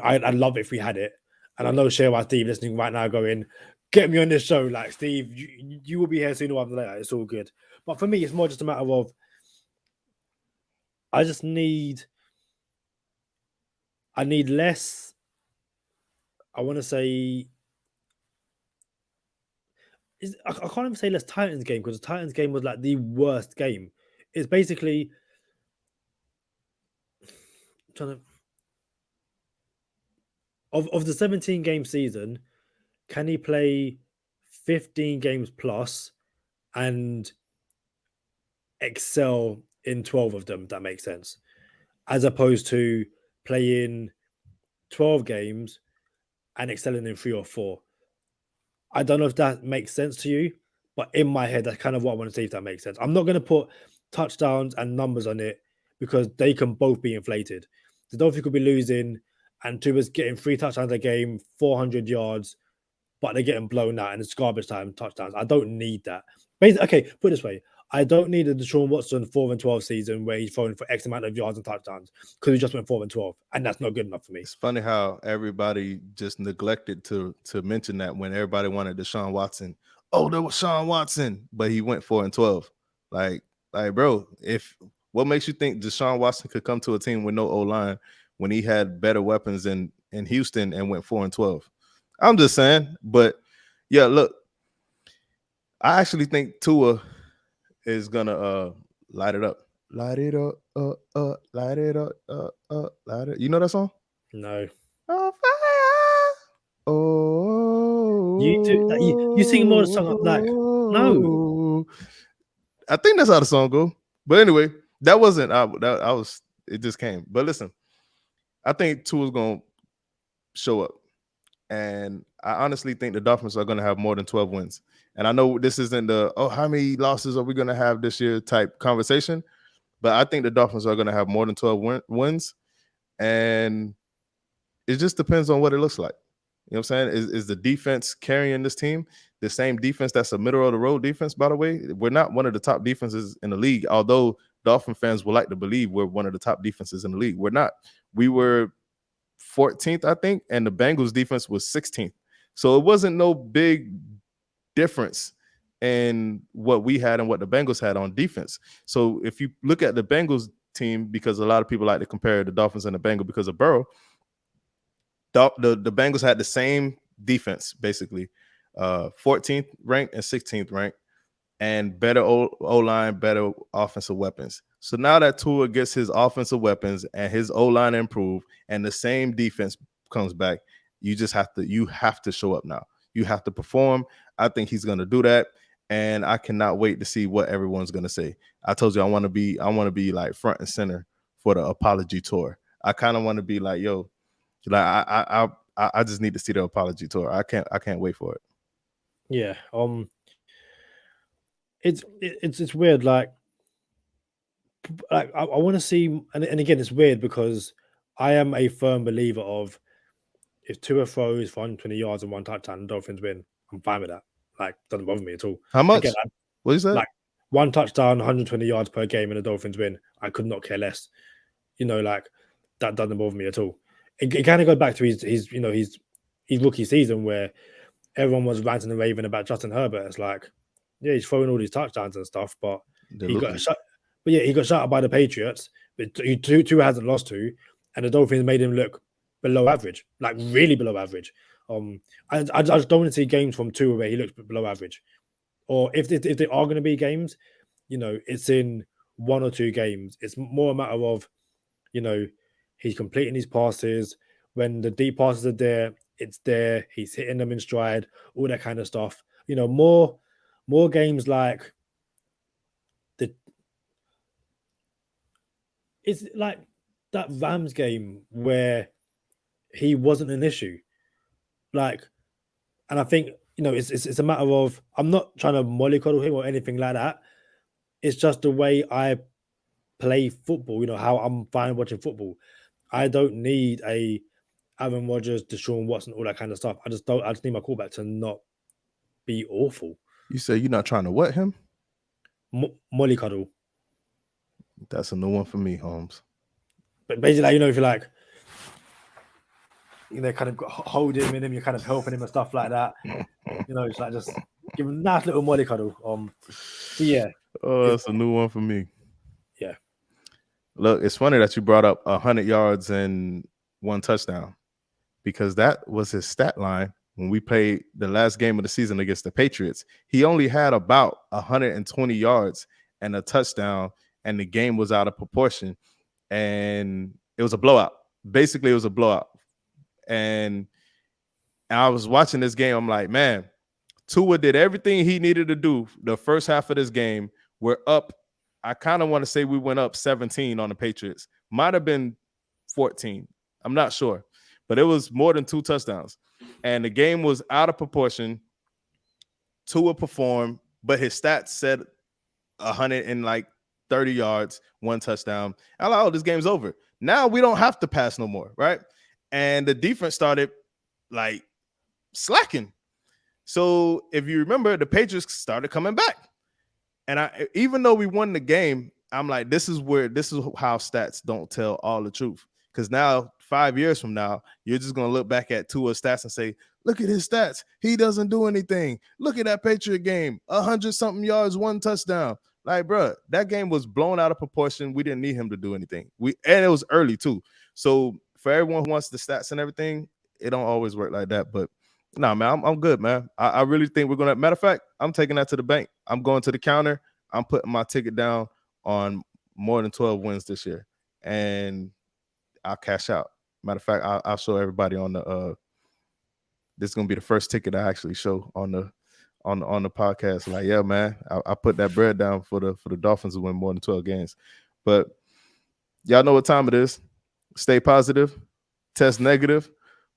I'd love it if we had it. And I know Sherwa Steve listening right now going, get me on this show. Like, Steve, you will be here sooner or later. It's all good. But for me, it's more just a matter of I need less. I want to say I can't even say less Titans game, because the Titans game was like the worst game. It's basically of the 17 game season, can he play 15 games plus and excel in 12 of them? That makes sense, as opposed to playing 12 games and excelling in 3 or 4. I don't know if that makes sense to you, but in my head, that's kind of what I want to see, if that makes sense. I'm not going to put touchdowns and numbers on it because they can both be inflated. The Dolphins could be losing and Tua's getting 3 touchdowns a game, 400 yards, but they're getting blown out and it's garbage time touchdowns. I don't need that. Okay, put it this way. I don't need a Deshaun Watson 4-12 season where he's throwing for X amount of yards and touchdowns, because he just went 4-12, and that's not good enough for me. It's funny how everybody just neglected to mention that when everybody wanted Deshaun Watson. Oh, there was Deshaun Watson, but he went 4-12. Like, bro, if What makes you think Deshaun Watson could come to a team with no O-line when he had better weapons in Houston and went 4-12? I'm just saying. But yeah, look, I actually think Tua is gonna light it up. Light it up, light it up, light it. You know that song? No. On fire. Oh, You sing more song like no. I think that's how the song go. But anyway, that wasn't I was it just came. But listen, I think Tua's gonna show up. And I honestly think the Dolphins are gonna have more than 12 wins. And I know this isn't the how many losses are we gonna have this year type conversation, but I think the Dolphins are gonna have more than 12 wins. And it just depends on what it looks like. You know what I'm saying? Is the defense carrying this team? The same defense that's a middle of the road defense, by the way. We're not one of the top defenses in the league, although Dolphin fans would like to believe we're one of the top defenses in the league. We're not. We were 14th, I think, and the Bengals defense was 16th. So it wasn't no big difference in what we had and what the Bengals had on defense. So if you look at the Bengals team, because a lot of people like to compare the Dolphins and the Bengals because of Burrow, the Bengals had the same defense, basically, 14th ranked and 16th ranked, and better O-line, better offensive weapons. So now that Tua gets his offensive weapons and his O-line improved, and the same defense comes back, you have to show up now. You have to perform. I think he's going to do that, and I cannot wait to see what everyone's going to say. I told you I want to be like front and center for the apology tour. I kind of want to be like, yo. Like I just need to see the apology tour. I can't wait for it. Yeah. It's weird. Like I want to see, and again, it's weird because I am a firm believer of if Tua throws for 120 yards and 1 touchdown, the Dolphins win. I'm fine with that. Like, doesn't bother me at all. How much? Again, what is that? Like 1 touchdown, 120 yards per game, and the Dolphins win. I could not care less. Like that doesn't bother me at all. It kind of goes back to his rookie season where everyone was ranting and raving about Justin Herbert. It's like, yeah, he's throwing all these touchdowns and stuff, but he got shut. But yeah, he got shut out by the Patriots. But two hasn't lost to, and the Dolphins made him look below average, like really below average. I just don't want to see games from Tua where he looks below average, or if there are going to be games, it's in 1 or 2 games. It's more a matter of, he's completing his passes. When the deep passes are there, it's there. He's hitting them in stride, all that kind of stuff. More games like it's like that Rams game where he wasn't an issue. Like, and I think, it's a matter of, I'm not trying to mollycoddle him or anything like that. It's just the way I play football, how I'm fine watching football. I don't need a Aaron Rodgers, Deshaun Watson, all that kind of stuff. I just need my quarterback to not be awful. You say you're not trying to what him? Mollycoddle. That's a new one for me, Holmes. But basically, if you're like, kind of holding him in him, you're kind of helping him and stuff like that. It's like just give him a nice little mollycoddle. So yeah. Oh, that's a new one for me. Yeah. Look, it's funny that you brought up 100 yards and 1 touchdown, because that was his stat line when we played the last game of the season against the Patriots. He only had about 120 yards and a touchdown, and the game was out of proportion, and it was a blowout. Basically, it was a blowout. And I was watching this game. I'm like, man, Tua did everything he needed to do the first half of this game. We're up. I kind of want to say we went up 17 on the Patriots. Might have been 14. I'm not sure. But it was more than 2 touchdowns. And the game was out of proportion. Tua performed, but his stats said 130 yards, 1 touchdown. I'm like, oh, this game's over. Now we don't have to pass no more, right? And the defense started like slacking. So if you remember, the Patriots started coming back. And even though we won the game, I'm like, this is how stats don't tell all the truth. Because now, 5 years from now, you're just going to look back at Tua's stats and say, look at his stats. He doesn't do anything. Look at that Patriot game. 100-something yards, 1 touchdown. Like, bro, that game was blown out of proportion. We didn't need him to do anything. And it was early too. So for everyone who wants the stats and everything, it don't always work like that. But nah, man, I'm good, man. I really think we're gonna. Matter of fact, I'm taking that to the bank. I'm going to the counter. I'm putting my ticket down on more than 12 wins this year, and I'll cash out. Matter of fact, I'll show everybody on the. This is gonna be the first ticket I actually show on the podcast. Like, yeah, man, I put that bread down for the Dolphins to win more than 12 games. But y'all know what time it is. Stay positive, test negative.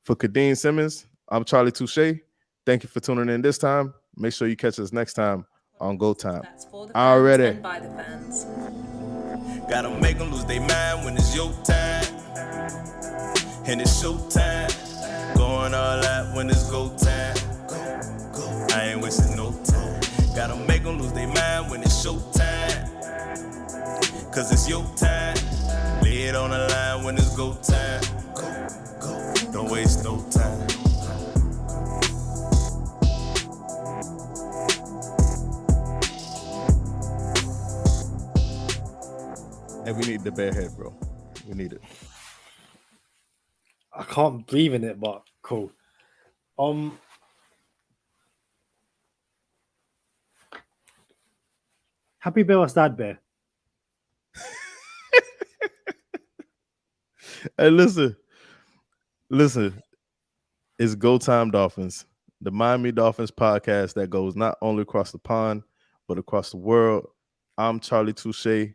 For Kadeem Simmons, I'm Charlie Touche. Thank you for tuning in this time. Make sure you catch us next time on Go Time. That's for the fans Already. and by the fans. Gotta make them lose their mind when it's your time. And it's show time. Going all out when it's go time. I ain't wasting no time. Gotta make them lose their mind when it's show time. Cause it's your time. Lay it on the line when it's go time. Don't waste no time. And we need the bare head, bro. We need it. I can't breathe in it, but cool. Happy bear or sad bear? Hey, listen. It's Go Time Dolphins, the Miami Dolphins podcast that goes not only across the pond, but across the world. I'm Charlie Touche.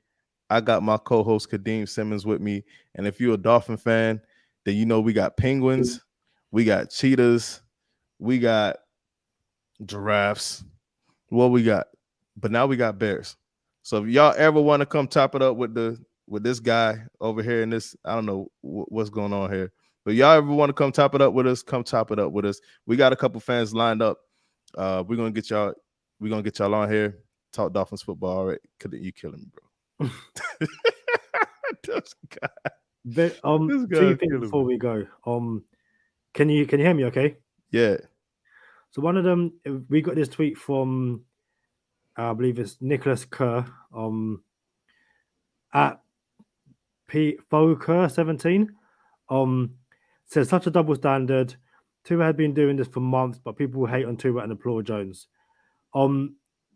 I got my co-host Kadeem Simmons with me. And if you're a Dolphin fan, then you know we got penguins, we got cheetahs, we got giraffes. What we got? But now we got bears. So if y'all ever want to come top it up with this guy over here in this, I don't know what's going on here. But y'all ever want to come top it up with us? Come top it up with us. We got a couple fans lined up. We're gonna get y'all on here. Talk Dolphins football. All right. You killing me, bro. This guy. But, two things before we go. Can you hear me okay? Yeah. So one of them, we got this tweet from I believe it's Nicholas Kerr at Foker17. Says such a double standard. Tua had been doing this for months, but people hate on Tua and applaud Jones.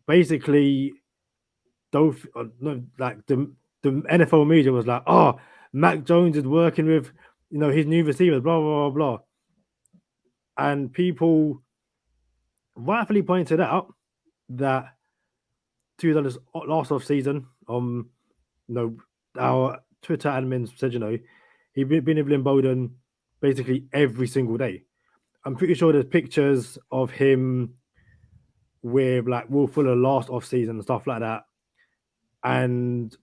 Basically, like the NFL media was like, "Oh, Mac Jones is working with his new receivers, blah blah blah blah," and people rightfully pointed out that Tua's last off season, our Twitter admins said, he'd been in Bowden basically every single day. I'm pretty sure there's pictures of him with like Will Fuller last off season and stuff like that. And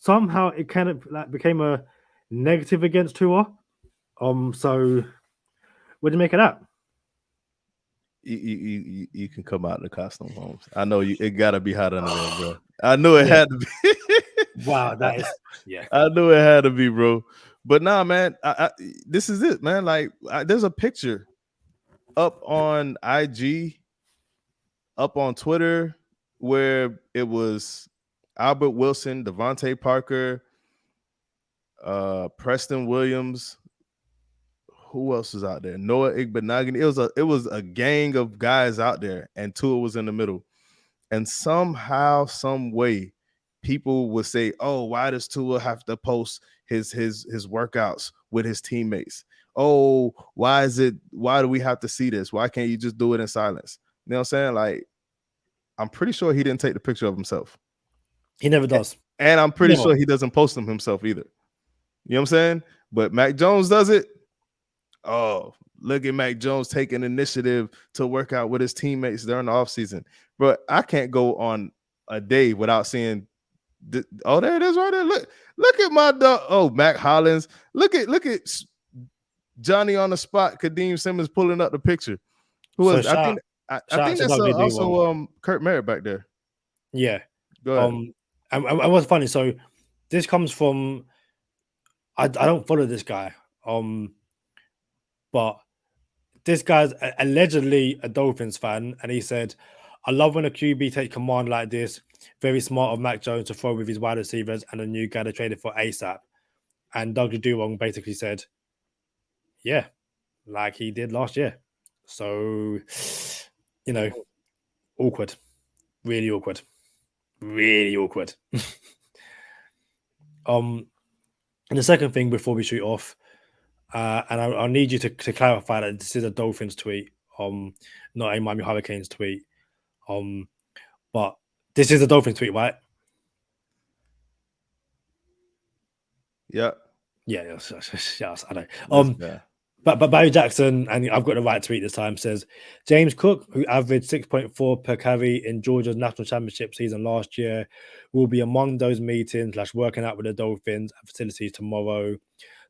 somehow it kind of like became a negative against Tua. So what do you make of that? You can come out in the costume, Holmes. I know it gotta be hot under there, bro. I knew it had to be. Wow, that is I knew it had to be, bro. But nah, man, this is it, man. Like, there's a picture up on IG, up on Twitter, where it was Albert Wilson, Devontae Parker, Preston Williams. Who else is out there? Noah Igbenogany. It was a gang of guys out there, and Tua was in the middle. And somehow, some way, people would say, "Oh, why does Tua have to post his workouts with his teammates? Oh, why do we have to see this? Why can't you just do it in silence?" You know what I'm saying? Like, I'm pretty sure he didn't take the picture of himself. He never does. And I'm pretty sure he doesn't post them himself either. You know what I'm saying? But Mac Jones does it. Oh, look at Mac Jones taking initiative to work out with his teammates during the offseason. But I can't go on a day without seeing there it is right there. Look at my dog. Oh, Mac Hollins. Look at Johnny on the spot. Kadeem Simmons pulling up the picture. Who was? I think that's also Kurt Merritt back there. Yeah. Go ahead. And what's funny? So this comes from. I don't follow this guy. But this guy's allegedly a Dolphins fan, and he said, "I love when a QB takes command like this. Very smart of Mac Jones to throw with his wide receivers and a new guy they traded for ASAP. And Doug Durong basically said, yeah, like he did last year. So, awkward. Really awkward. Really awkward. And the second thing before we shoot off, and I'll need you to clarify that this is a Dolphins tweet, not a Miami Hurricanes tweet. But this is a Dolphins tweet, right? Yeah. Yes, I know. Yeah. But Barry Jackson, and I've got the right tweet this time, says James Cook, who averaged 6.4 per carry in Georgia's national championship season last year, will be among those meetings / working out with the Dolphins at facilities tomorrow,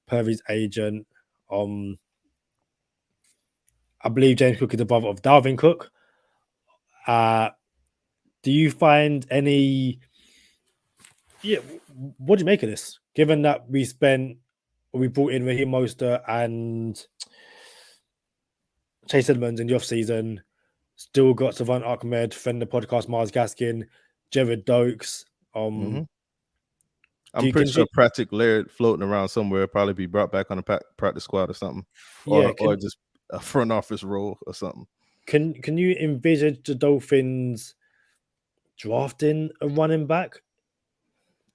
per his agent. I believe James Cook is the brother of Dalvin Cook. Do you find any? Yeah, what do you make of this? Given that we brought in Raheem Mostert and Chase Edmonds in the offseason, still got Savant Ahmed, friend of the podcast, Mars Gaskin, Jared Dokes. I'm pretty sure Patrick Laird floating around somewhere, probably be brought back on the practice squad or something, or just a front office role or something. Can you envisage the Dolphins drafting a running back?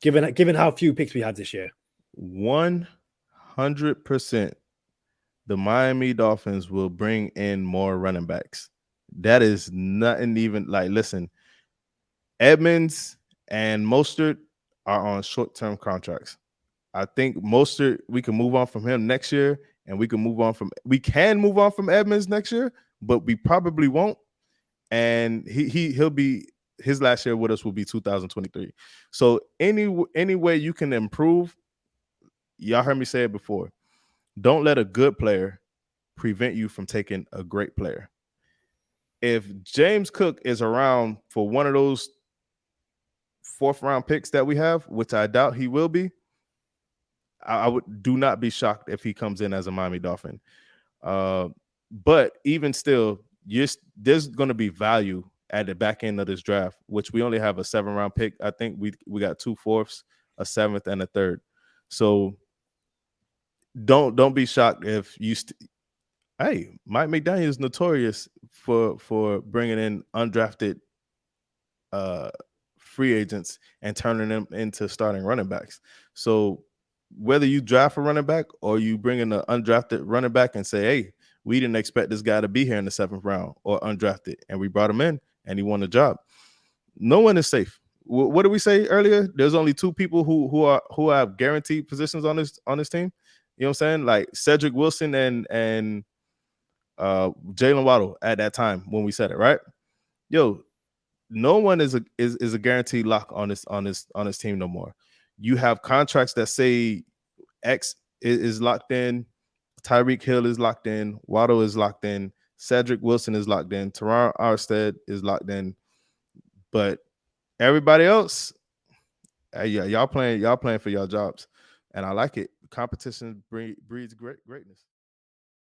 Given how few picks we had this year, 100%, the Miami Dolphins will bring in more running backs. That is nothing even like. Listen, Edmonds and Mostert are on short-term contracts. I think Mostert, we can move on from him next year, and we can move on from Edmonds next year, but we probably won't. And he'll be, his last year with us will be 2023. So any way you can improve, y'all heard me say it before. Don't let a good player prevent you from taking a great player. If James Cook is around for one of those 4th round picks that we have, which I doubt he will be, I do not be shocked if he comes in as a Miami Dolphin. But even still, there's going to be value at the back end of this draft, which we only have a 7th-round pick. I think we got 2 4ths, a 7th, and a 3rd. So don't be shocked if you. Hey, Mike McDaniel is notorious for bringing in undrafted free agents and turning them into starting running backs. So whether you draft a running back or you bring in an undrafted running back and say, hey, we didn't expect this guy to be here in the 7th round or undrafted, and we brought him in and he won the job. No one is safe. What did we say earlier? There's only 2 people who have guaranteed positions on this team. You know what I'm saying? Like Cedric Wilson and Jalen Waddle at that time when we said it, right? Yo, no one is a guaranteed lock on this team no more. You have contracts that say X is locked in, Tyreek Hill is locked in, Waddle is locked in, Cedric Wilson is locked in, Teron Armstead is locked in, but everybody else, y'all playing for y'all jobs, and I like it. Competition breeds greatness.